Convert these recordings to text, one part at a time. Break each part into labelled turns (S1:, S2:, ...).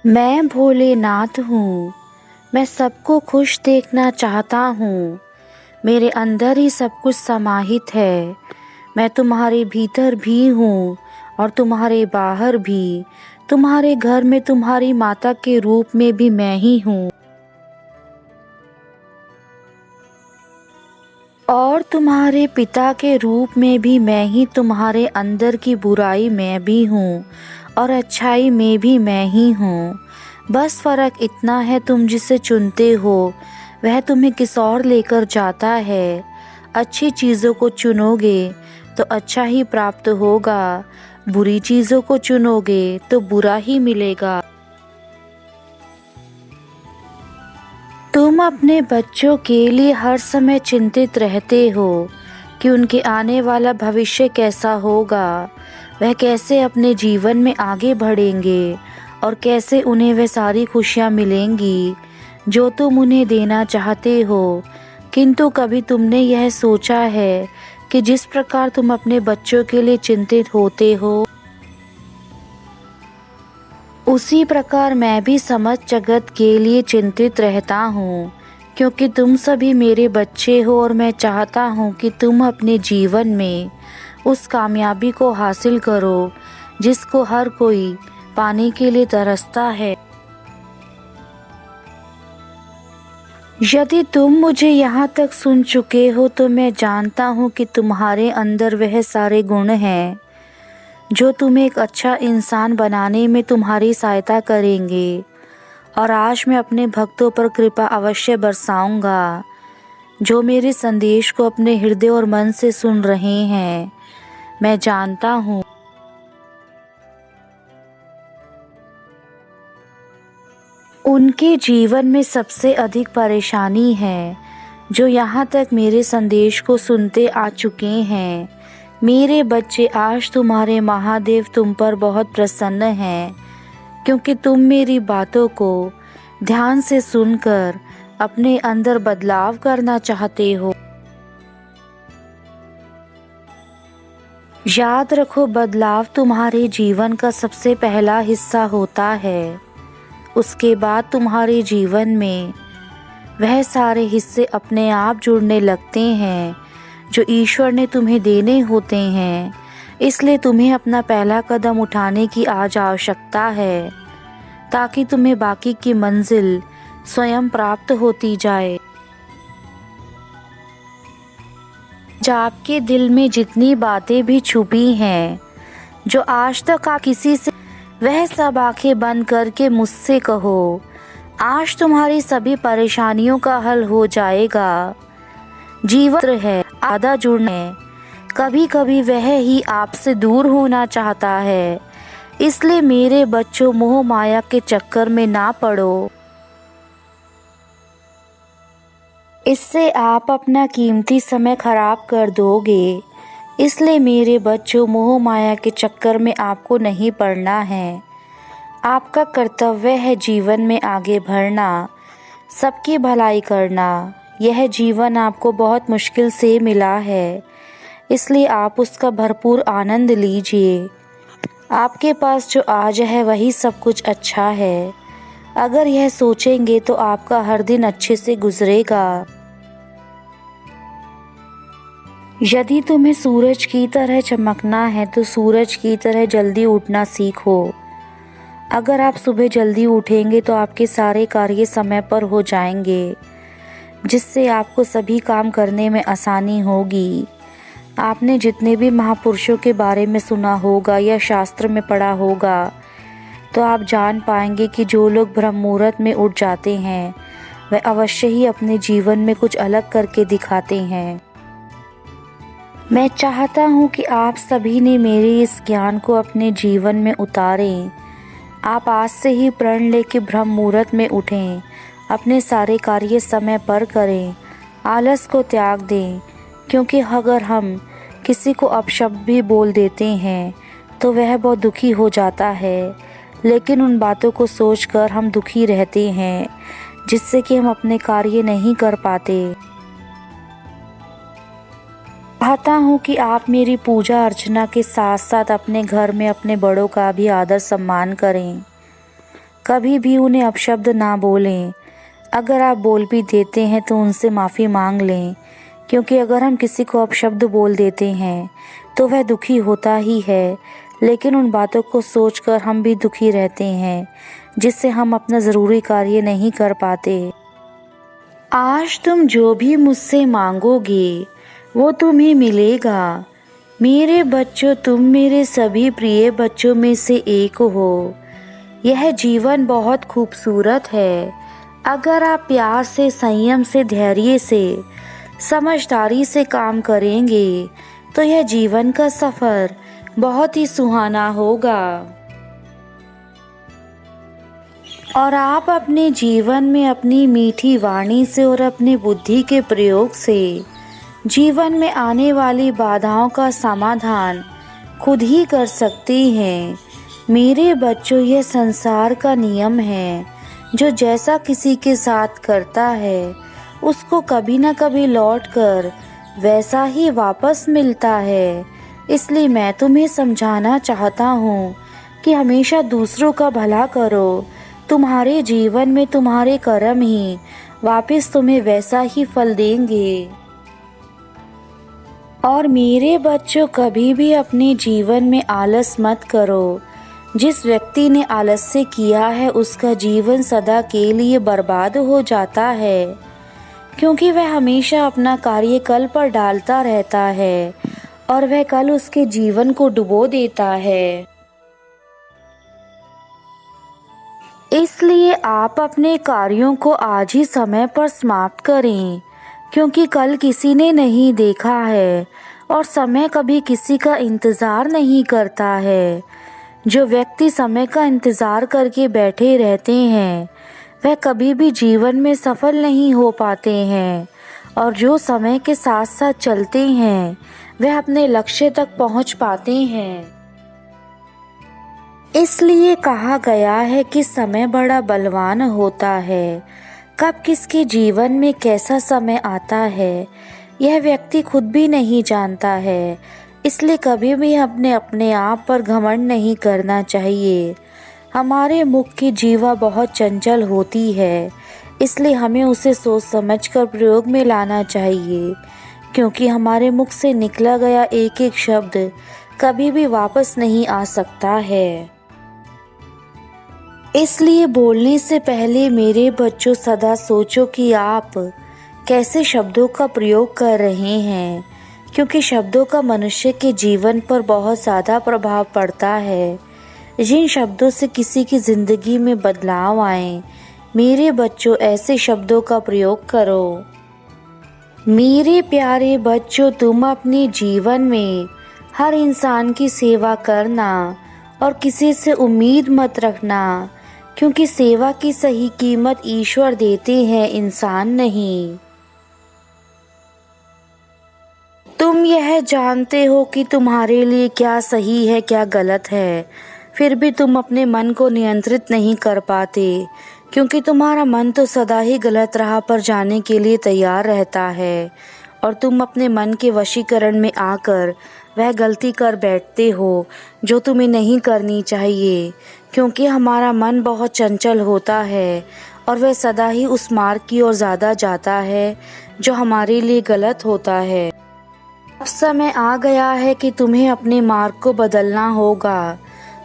S1: मैं भोलेनाथ हूँ। मैं सबको खुश देखना चाहता हूँ। मेरे अंदर ही सब कुछ समाहित है। मैं तुम्हारे भीतर भी हूँ और तुम्हारे बाहर भी। तुम्हारे घर में तुम्हारी माता के रूप में भी मैं ही हूँ और तुम्हारे पिता के रूप में भी मैं ही। तुम्हारे अंदर की बुराई मैं भी हूँ और अच्छाई में भी मैं ही हूँ। बस फर्क इतना है, तुम जिसे चुनते हो वह तुम्हें किस और लेकर जाता है। अच्छी चीज़ों को चुनोगे तो अच्छा ही प्राप्त होगा, बुरी चीज़ों को चुनोगे तो बुरा ही मिलेगा। तुम अपने बच्चों के लिए हर समय चिंतित रहते हो कि उनके आने वाला भविष्य कैसा होगा, वह कैसे अपने जीवन में आगे बढ़ेंगे और कैसे उन्हें वह सारी खुशियाँ मिलेंगी जो तुम उन्हें देना चाहते हो। किंतु कभी तुमने यह सोचा है कि जिस प्रकार तुम अपने बच्चों के लिए चिंतित होते हो, उसी प्रकार मैं भी समस्त जगत के लिए चिंतित रहता हूँ, क्योंकि तुम सभी मेरे बच्चे हो और मैं चाहता हूँ कि तुम अपने जीवन में उस कामयाबी को हासिल करो जिसको हर कोई पाने के लिए तरसता है। यदि तुम मुझे यहाँ तक सुन चुके हो तो मैं जानता हूँ कि तुम्हारे अंदर वह सारे गुण हैं जो तुम्हें एक अच्छा इंसान बनाने में तुम्हारी सहायता करेंगे। और आज मैं अपने भक्तों पर कृपा अवश्य बरसाऊंगा जो मेरे संदेश को अपने हृदय और मन से सुन रहे हैं। मैं जानता हूँ उनके जीवन में सबसे अधिक परेशानी है, जो यहाँ तक मेरे संदेश को सुनते आ चुके हैं। मेरे बच्चे, आज तुम्हारे महादेव तुम पर बहुत प्रसन्न हैं, क्योंकि तुम मेरी बातों को ध्यान से सुनकर अपने अंदर बदलाव करना चाहते हो। याद रखो, बदलाव तुम्हारे जीवन का सबसे पहला हिस्सा होता है। उसके बाद तुम्हारे जीवन में वह सारे हिस्से अपने आप जुड़ने लगते हैं जो ईश्वर ने तुम्हें देने होते हैं। इसलिए तुम्हें अपना पहला कदम उठाने की आज आवश्यकता है, ताकि तुम्हें बाकी की मंजिल स्वयं प्राप्त होती जाए। आपके दिल में जितनी बातें भी छुपी हैं जो आज तक आप किसी से, वह सब आंखें बंद करके मुझसे कहो। आज तुम्हारी सभी परेशानियों का हल हो जाएगा। जीवन है, आधा जुड़ना है। कभी कभी वह ही आपसे दूर होना चाहता है। इसलिए मेरे बच्चों, मोह माया के चक्कर में ना पड़ो। इससे आप अपना कीमती समय खराब कर दोगे। इसलिए मेरे बच्चों, मोह माया के चक्कर में आपको नहीं पड़ना है। आपका कर्तव्य है जीवन में आगे बढ़ना, सबकी भलाई करना। यह जीवन आपको बहुत मुश्किल से मिला है, इसलिए आप उसका भरपूर आनंद लीजिए। आपके पास जो आज है वही सब कुछ अच्छा है। अगर यह सोचेंगे तो आपका हर दिन अच्छे से गुजरेगा। यदि तुम्हें सूरज की तरह चमकना है तो सूरज की तरह जल्दी उठना सीखो। अगर आप सुबह जल्दी उठेंगे तो आपके सारे कार्य समय पर हो जाएंगे, जिससे आपको सभी काम करने में आसानी होगी। आपने जितने भी महापुरुषों के बारे में सुना होगा या शास्त्र में पढ़ा होगा, तो आप जान पाएंगे कि जो लोग ब्रह्म मुहूर्त में उठ जाते हैं वह अवश्य ही अपने जीवन में कुछ अलग करके दिखाते हैं। मैं चाहता हूँ कि आप सभी ने मेरे इस ज्ञान को अपने जीवन में उतारें। आप आज से ही प्रण लेके ब्रह्म मुहूर्त में उठें, अपने सारे कार्य समय पर करें, आलस को त्याग दें। क्योंकि अगर हम किसी को अपशब्द भी बोल देते हैं तो वह बहुत दुखी हो जाता है, लेकिन उन बातों को सोचकर हम दुखी रहते हैं, जिससे कि हम अपने कार्य नहीं कर पाते। चाहता हूँ कि आप मेरी पूजा अर्चना के साथ साथ अपने घर में अपने बड़ों का भी आदर सम्मान करें। कभी भी उन्हें अपशब्द ना बोलें। अगर आप बोल भी देते हैं तो उनसे माफ़ी मांग लें, क्योंकि अगर हम किसी को अपशब्द बोल देते हैं तो वह दुखी होता ही है, लेकिन उन बातों को सोचकर हम भी दुखी रहते हैं, जिससे हम अपना ज़रूरी कार्य नहीं कर पाते। आज तुम जो भी मुझसे मांगोगे वो तुम्हें मिलेगा। मेरे बच्चों, तुम मेरे सभी प्रिय बच्चों में से एक हो। यह जीवन बहुत खूबसूरत है। अगर आप प्यार से, संयम से, धैर्य से, समझदारी से काम करेंगे तो यह जीवन का सफ़र बहुत ही सुहाना होगा। और आप अपने जीवन में अपनी मीठी वाणी से और अपने बुद्धि के प्रयोग से जीवन में आने वाली बाधाओं का समाधान खुद ही कर सकते हैं। मेरे बच्चों, यह संसार का नियम है। जो जैसा किसी के साथ करता है उसको कभी न कभी लौटकर वैसा ही वापस मिलता है। इसलिए मैं तुम्हें समझाना चाहता हूँ कि हमेशा दूसरों का भला करो। तुम्हारे जीवन में तुम्हारे कर्म ही वापस तुम्हें वैसा ही फल देंगे। और मेरे बच्चों, कभी भी अपने जीवन में आलस मत करो। जिस व्यक्ति ने आलस्य किया है उसका जीवन सदा के लिए बर्बाद हो जाता है, क्योंकि वह हमेशा अपना कार्य कल पर डालता रहता है और वह कल उसके जीवन को डुबो देता है। इसलिए आप अपने कार्यों को आज ही समय पर समाप्त करें, क्योंकि कल किसी ने नहीं देखा है और समय कभी किसी का इंतज़ार नहीं करता है। जो व्यक्ति समय का इंतज़ार करके बैठे रहते हैं वह कभी भी जीवन में सफल नहीं हो पाते हैं, और जो समय के साथ साथ चलते हैं वह अपने लक्ष्य तक पहुंच पाते हैं। इसलिए कहा गया है कि समय बड़ा बलवान होता है। कब किसके जीवन में कैसा समय आता है यह व्यक्ति खुद भी नहीं जानता है। इसलिए कभी भी अपने आप पर घमंड नहीं करना चाहिए। हमारे मुख की जीवा बहुत चंचल होती है, इसलिए हमें उसे सोच समझकर प्रयोग में लाना चाहिए, क्योंकि हमारे मुख से निकला गया एक एक शब्द कभी भी वापस नहीं आ सकता है। इसलिए बोलने से पहले मेरे बच्चों सदा सोचो कि आप कैसे शब्दों का प्रयोग कर रहे हैं, क्योंकि शब्दों का मनुष्य के जीवन पर बहुत ज़्यादा प्रभाव पड़ता है। जिन शब्दों से किसी की ज़िंदगी में बदलाव आए, मेरे बच्चों ऐसे शब्दों का प्रयोग करो। मेरे प्यारे बच्चों, तुम अपने जीवन में हर इंसान की सेवा करना और किसी से उम्मीद मत रखना, क्योंकि सेवा की सही कीमत ईश्वर देते हैं, इंसान नहीं। तुम यह जानते हो कि तुम्हारे लिए क्या सही है क्या गलत है, फिर भी तुम अपने मन को नियंत्रित नहीं कर पाते, क्योंकि तुम्हारा मन तो सदा ही गलत राह पर जाने के लिए तैयार रहता है, और तुम अपने मन के वशीकरण में आकर वह गलती कर बैठते हो जो तुम्हें नहीं करनी चाहिए, क्योंकि हमारा मन बहुत चंचल होता है और वह सदा ही उस मार्ग की ओर ज़्यादा जाता है जो हमारे लिए गलत होता है। अब समय आ गया है कि तुम्हें अपने मार्ग को बदलना होगा।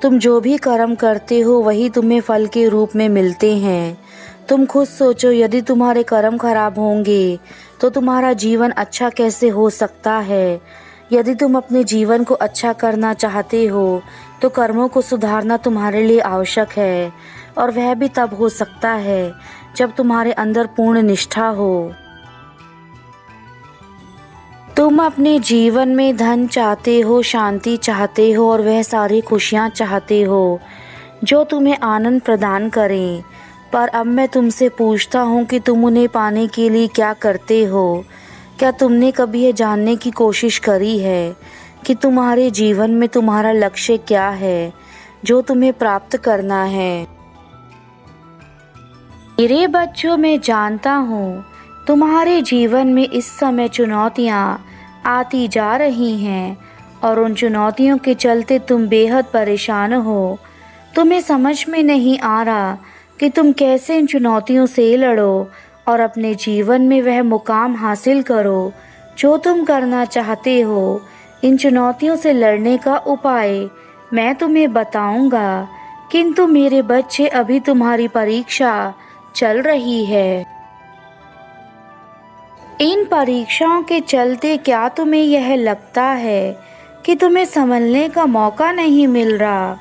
S1: तुम जो भी कर्म करते हो वही तुम्हें फल के रूप में मिलते हैं। तुम खुद सोचो, यदि तुम्हारे कर्म खराब होंगे तो तुम्हारा जीवन अच्छा कैसे हो सकता है। यदि तुम अपने जीवन को अच्छा करना चाहते हो तो कर्मों को सुधारना तुम्हारे लिए आवश्यक है, और वह भी तब हो सकता है जब तुम्हारे अंदर पूर्ण निष्ठा हो। तुम अपने जीवन में धन चाहते हो, शांति चाहते हो और वह सारी खुशियाँ चाहते हो जो तुम्हें आनंद प्रदान करें, पर अब मैं तुमसे पूछता हूँ कि तुम उन्हें पाने के लिए क्या करते हो। क्या तुमने कभी ये जानने की कोशिश करी है कि तुम्हारे जीवन में तुम्हारा लक्ष्य क्या है, जो तुम्हें प्राप्त करना है। मेरे बच्चों, मैं जानता हूँ तुम्हारे जीवन में इस समय चुनौतियाँ आती जा रही हैं और उन चुनौतियों के चलते तुम बेहद परेशान हो, तुम्हें समझ में नहीं आ रहा कि तुम कैसे इन चुनौतियों से लड़ो और अपने जीवन में वह मुकाम हासिल करो जो तुम करना चाहते हो। इन चुनौतियों से लड़ने का उपाय मैं तुम्हें बताऊंगा, किंतु मेरे बच्चे अभी तुम्हारी परीक्षा चल रही है। इन परीक्षाओं के चलते क्या तुम्हें यह लगता है कि तुम्हें संभलने का मौका नहीं मिल रहा?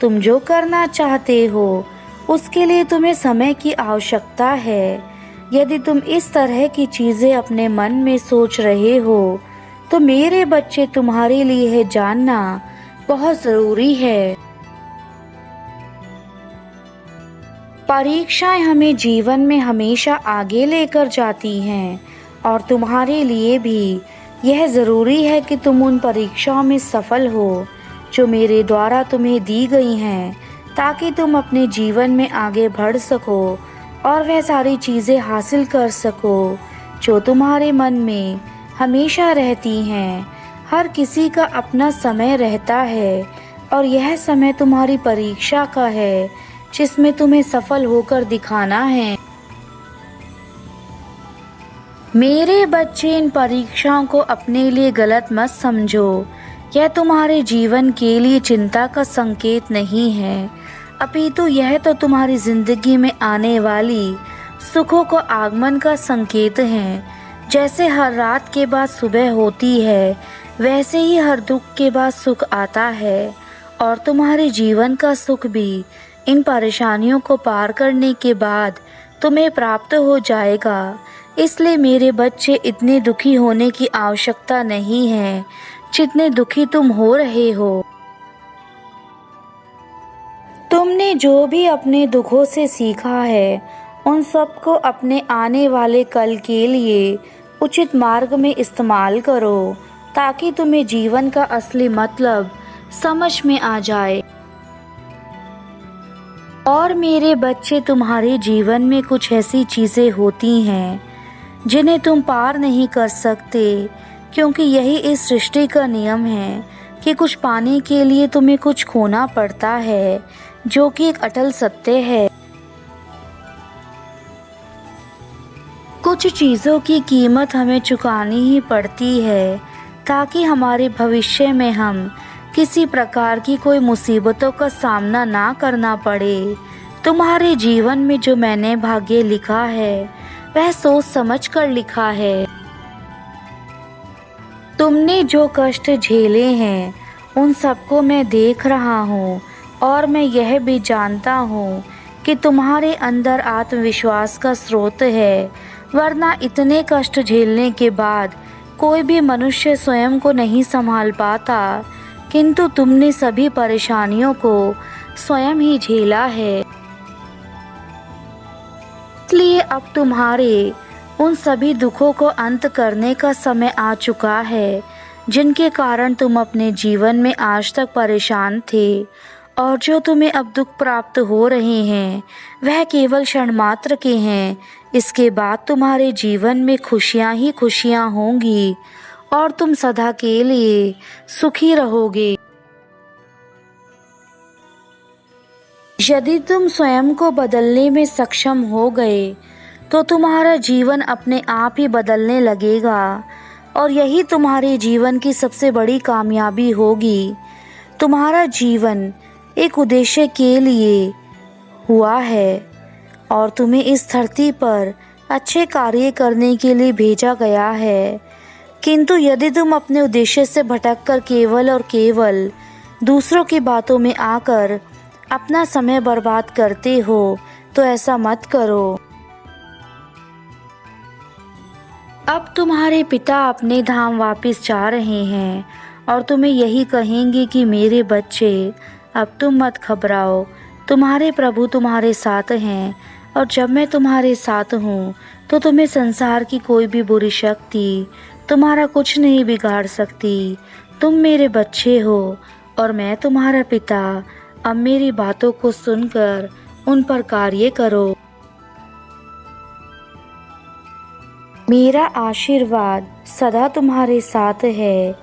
S1: तुम जो करना चाहते हो उसके लिए तुम्हें समय की आवश्यकता है। यदि तुम इस तरह की चीजें अपने मन में सोच रहे हो तो मेरे बच्चे तुम्हारे लिए है जानना बहुत जरूरी है। परीक्षाएं हमें जीवन में हमेशा आगे लेकर जाती हैं और तुम्हारे लिए भी यह ज़रूरी है कि तुम उन परीक्षाओं में सफल हो जो मेरे द्वारा तुम्हें दी गई हैं, ताकि तुम अपने जीवन में आगे बढ़ सको और वह सारी चीज़ें हासिल कर सको जो तुम्हारे मन में हमेशा रहती हैं। हर किसी का अपना समय रहता है और यह समय तुम्हारी परीक्षा का है जिसमें तुम्हें सफल होकर दिखाना है। मेरे बच्चे, इन परीक्षाओं को अपने लिए गलत मत समझो। यह तुम्हारे जीवन के लिए चिंता का संकेत नहीं है, अपितु यह तो तुम्हारी जिंदगी में आने वाली सुखों को आगमन का संकेत है। जैसे हर रात के बाद सुबह होती है, वैसे ही हर दुख के बाद सुख आता है और तुम्हारे जीवन का सुख भी इन परेशानियों को पार करने के बाद तुम्हें प्राप्त हो जाएगा। इसलिए मेरे बच्चे, इतने दुखी होने की आवश्यकता नहीं है जितने दुखी तुम हो रहे हो। तुमने जो भी अपने दुखों से सीखा है उन सबको अपने आने वाले कल के लिए उचित मार्ग में इस्तेमाल करो, ताकि तुम्हें जीवन का असली मतलब समझ में आ जाए। और मेरे बच्चे, तुम्हारे जीवन में कुछ ऐसी चीज़ें होती हैं जिन्हें तुम पार नहीं कर सकते, क्योंकि यही इस सृष्टि का नियम है कि कुछ पाने के लिए तुम्हें कुछ खोना पड़ता है, जो कि एक अटल सत्य है। कुछ चीज़ों की कीमत हमें चुकानी ही पड़ती है ताकि हमारे भविष्य में हम किसी प्रकार की कोई मुसीबतों का सामना ना करना पड़े। तुम्हारे जीवन में जो मैंने भाग्य लिखा है वह सोच समझ कर लिखा है। तुमने जो कष्ट झेले हैं उन सबको मैं देख रहा हूँ और मैं यह भी जानता हूँ कि तुम्हारे अंदर आत्मविश्वास का स्रोत है, वरना इतने कष्ट झेलने के बाद कोई भी मनुष्य स्वयं को नहीं संभाल पाता, किंतु तुमने सभी परेशानियों को स्वयं ही झेला है। इसलिए अब तुम्हारे उन सभी दुखों को अंत करने का समय आ चुका है जिनके कारण तुम अपने जीवन में आज तक परेशान थे, और जो तुम्हें अब दुख प्राप्त हो रहे हैं वह केवल क्षण मात्र के हैं। इसके बाद तुम्हारे जीवन में खुशियां ही खुशियां होंगी और तुम सदा के लिए सुखी रहोगे। यदि तुम स्वयं को बदलने में सक्षम हो गए तो तुम्हारा जीवन अपने आप ही बदलने लगेगा और यही तुम्हारे जीवन की सबसे बड़ी कामयाबी होगी। तुम्हारा जीवन एक उद्देश्य के लिए हुआ है और तुम्हें इस धरती पर अच्छे कार्य करने के लिए भेजा गया है, किंतु यदि तुम अपने उद्देश्य से भटककर केवल और केवल दूसरों की बातों में आकर अपना समय बर्बाद करते हो तो ऐसा मत करो। अब तुम्हारे पिता अपने धाम वापस जा रहे हैं और तुम्हें यही कहेंगे कि मेरे बच्चे, अब तुम मत घबराओ, तुम्हारे प्रभु तुम्हारे साथ हैं और जब मैं तुम्हारे साथ हूँ तो तुम्हें संसार की कोई भी बुरी शक्ति तुम्हारा कुछ नहीं बिगाड़ सकती। तुम मेरे बच्चे हो और मैं तुम्हारा पिता। अब मेरी बातों को सुनकर उन पर कार्य करो। मेरा आशीर्वाद सदा तुम्हारे साथ है।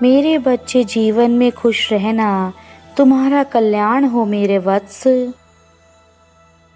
S1: मेरे बच्चे, जीवन में खुश रहना तुम्हारा कल्याण हो मेरे वत्स।